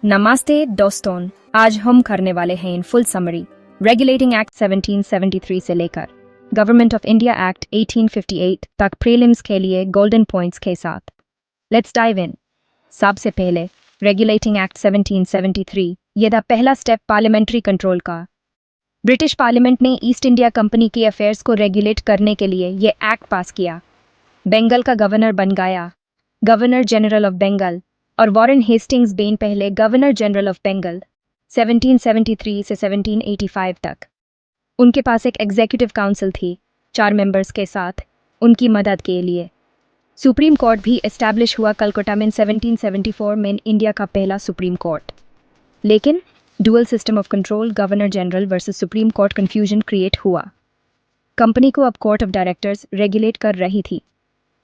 नमस्ते दोस्तों, आज हम करने वाले हैं in full summary regulating act 1773 से लेकर गवर्नमेंट ऑफ इंडिया एक्ट 1858 तक प्रीलिम्स के लिए गोल्डन पॉइंट्स के साथ। Let's dive in. सबसे पहले रेगुलेटिंग एक्ट 1773, ये था पहला स्टेप पार्लियामेंट्री कंट्रोल का। ब्रिटिश पार्लियामेंट ने ईस्ट इंडिया कंपनी के अफेयर्स को रेगुलेट करने के लिए ये एक्ट पास किया। बंगाल का गवर्नर बन गया गवर्नर जनरल ऑफ बंगाल, और वॉरेन हेस्टिंग्स बेन पहले गवर्नर जनरल ऑफ बंगाल 1773 से 1785 तक। उनके पास एक एग्जीक्यूटिव काउंसिल थी 4 मेंबर्स के साथ उनकी मदद के लिए। सुप्रीम कोर्ट भी एस्टैब्लिश हुआ कलकत्ता में 1774 में, इंडिया का पहला सुप्रीम कोर्ट। लेकिन dual system of control governor general versus supreme court confusion create हुआ। कंपनी को अब कोर्ट ऑफ डायरेक्टर्स रेगुलेट कर रही थी।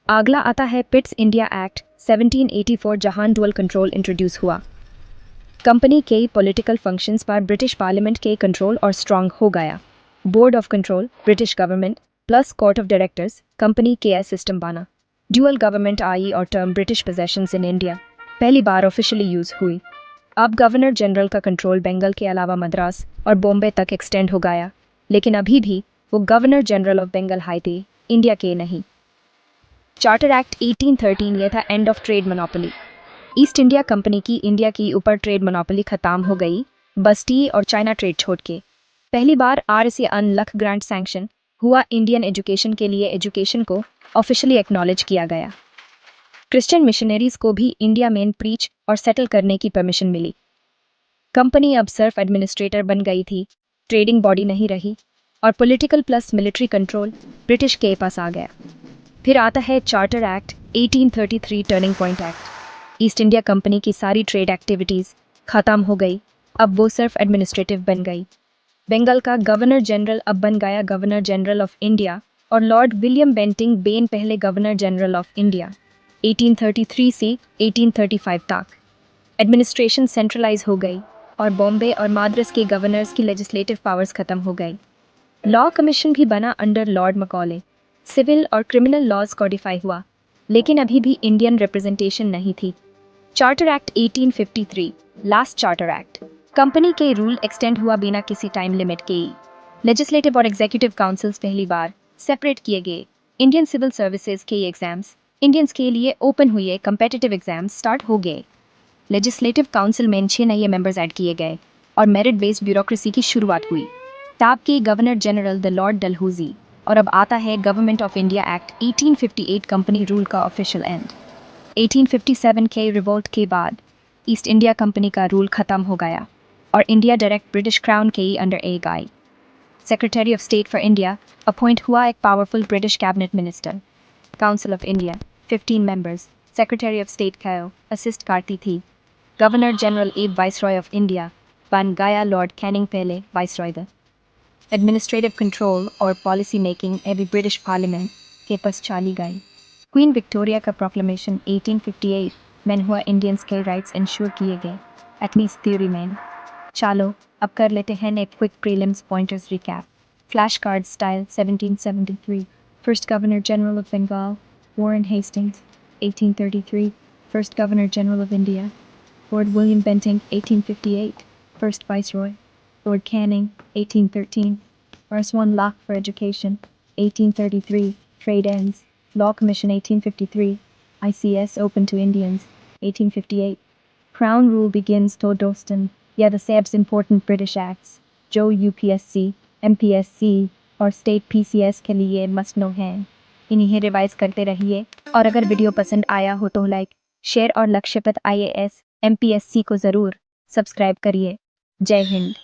अगला आता है पिट्स इंडिया एक्ट 1784, जहां डुअल कंट्रोल इंट्रोड्यूस हुआ। कंपनी के पॉलिटिकल फंक्शंस पर ब्रिटिश पार्लियामेंट के कंट्रोल और स्ट्रांग हो गया। Board of control British government plus court of directors company के सिस्टम बना। ड्यूअल गवर्नमेंट आई और term British possessions in India पहली बार ऑफिशियली यूज हुई। अब गवर्नर जनरल का कंट्रोल बंगाल के अलावा मद्रास और बॉम्बे तक एक्सटेंड हो गया, लेकिन अभी भी वो गवर्नर जनरल ऑफ बंगाल हाई थे, इंडिया के नहीं। चार्टर एक्ट 1813, यह था end of trade monopoly. East India company की इंडिया की ऊपर ट्रेड मोनोपोली खत्म हो गई, बस टी और चाइना ट्रेड छोड़ के। पहली बार RSA अनलक ग्रांट सैंक्शन हुआ इंडियन एजुकेशन के लिए, एजुकेशन को ऑफिशियली एक्नॉलेज किया गया। क्रिश्चियन मिशनरीज को भी इंडिया में प्रीच और सेटल करने की परमिशन मिली। कंपनी अब सिर्फ एडमिनिस्ट्रेटर बन गई थी, ट्रेडिंग बॉडी नहीं रही, और political plus military control British के पास आ गया। फिर आता है charter act 1833, turning point act. East India company की सारी ट्रेड एक्टिविटीज़ ख़त्म हो गई, अब वो सिर्फ एडमिनिस्ट्रेटिव बन गई। बंगाल का गवर्नर जनरल अब बन गया गवर्नर जनरल ऑफ इंडिया, और लॉर्ड विलियम बेंटिंग बेन पहले गवर्नर जनरल ऑफ इंडिया 1833 से 1835 तक। एडमिनिस्ट्रेशन सेंट्रलाइज हो गई, और बॉम्बे और मद्रास के गवर्नर्स की लेजिस्लेटिव पावर्स ख़त्म हो गई। लॉ कमीशन भी बना अंडर लॉर्ड मकॉले। सिविल और क्रिमिनल लॉज कॉडिफाई हुआ, लेकिन अभी भी इंडियन रिप्रेजेंटेशन नहीं थी। Charter act 1853, last charter act. Company के रूल एक्सटेंड हुआ बिना किसी टाइम लिमिट के। लेजिस्लेटिव और एग्जीक्यूटिव काउंसिल्स पहली बार सेपरेट किए गए। इंडियन सिविल सर्विसेज के एग्जाम्स इंडियंस के लिए ओपन हुए, कंपेटिटिव एग्जाम्स स्टार्ट हो गए। लेजिस्लेटिव काउंसिल में 6 नए मेंबर्स ऐड किए गए, और मेरिट बेस्ड ब्यूरोक्रेसी की शुरुआत हुई। तब के governor general the lord Dalhousie. और अब आता है government of India act 1858, company rule का ऑफिशियल एंड। 1857 के रिवोल्ट के बाद ईस्ट इंडिया कंपनी का रूल खत्म हो गया, और इंडिया डायरेक्ट ब्रिटिश क्राउन के अंडर ए गई। Secretary of state for India appoint हुआ एक powerful British cabinet minister. Council of India 15 members, secretary of state का असिस्ट करती थी। गवर्नर जनरल एब वाइसरॉय ऑफ इंडिया बन गया लॉर्ड कैनिंग पहले वाइसरॉय द। एडमिनिस्ट्रेटिव कंट्रोल और पॉलिसी मेकिंग अभी ब्रिटिश पार्लियामेंट के पास चली गई। क्वीन विक्टोरिया का प्रोक्लेमेशन 1858 में हुआ, इंडियंस के राइट्स इंश्योर किए गए, एटलीस्ट थ्योरी में। चलो अब कर लेते हैं एक quick prelims pointers recap. Flash card style 1773, first governor general of Bengal Warren Hastings 1833, first governor general of India lord William Bentinck 1858, first viceroy Lord Canning 1813, first 1 lakh for education 1833, trade ends, Law Commission 1853, ICS open to Indians 1858, Crown rule begins to Doston, yeah the सबसे important British acts जो UPSC, MPSC और State PCS के लिए must know हैं, इन्हें revise करते रहिए। और अगर वीडियो पसंद आया हो तो लाइक, शेयर और लक्ष्यपथ IAS MPSC को ज़रूर सब्सक्राइब करिए। जय हिंद।